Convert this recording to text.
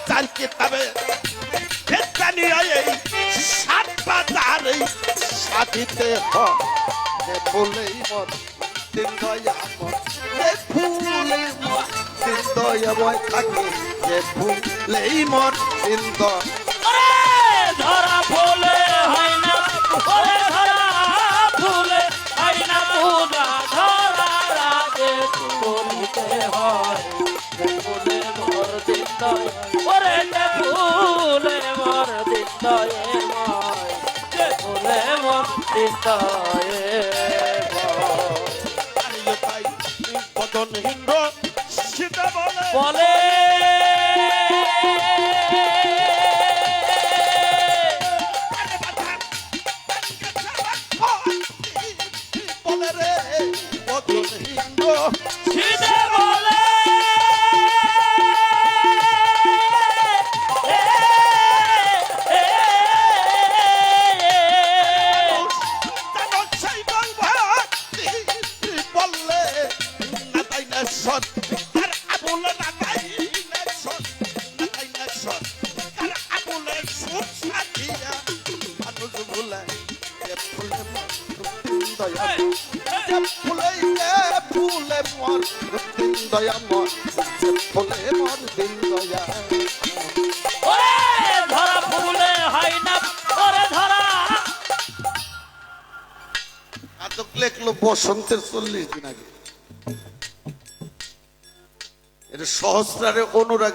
চার কিতাবে সাত বাজারে সাধিতে ফুলেই মন দিন দয়াময় ফুলেই মন দিন দয়াময় থাকে যে ফুলেই মন দিন ধরা ফুলে হয় না ধরা ফুলে হয় না পূজা ধরা রাগে বলিতে হয় ফুলে মোর দিত ওরে ফুলে মোর দিত ফুলে মোর দিত বদন হিন্দ সীতা বলে সিধে বলে দয়াময় ফুলে মর দিন দয়া ধরা ফুলে হয় না ওরে ধরা আদক লেখলো বসন্তের 40 দিন আগে এটা সহস্রারে অনুরাগে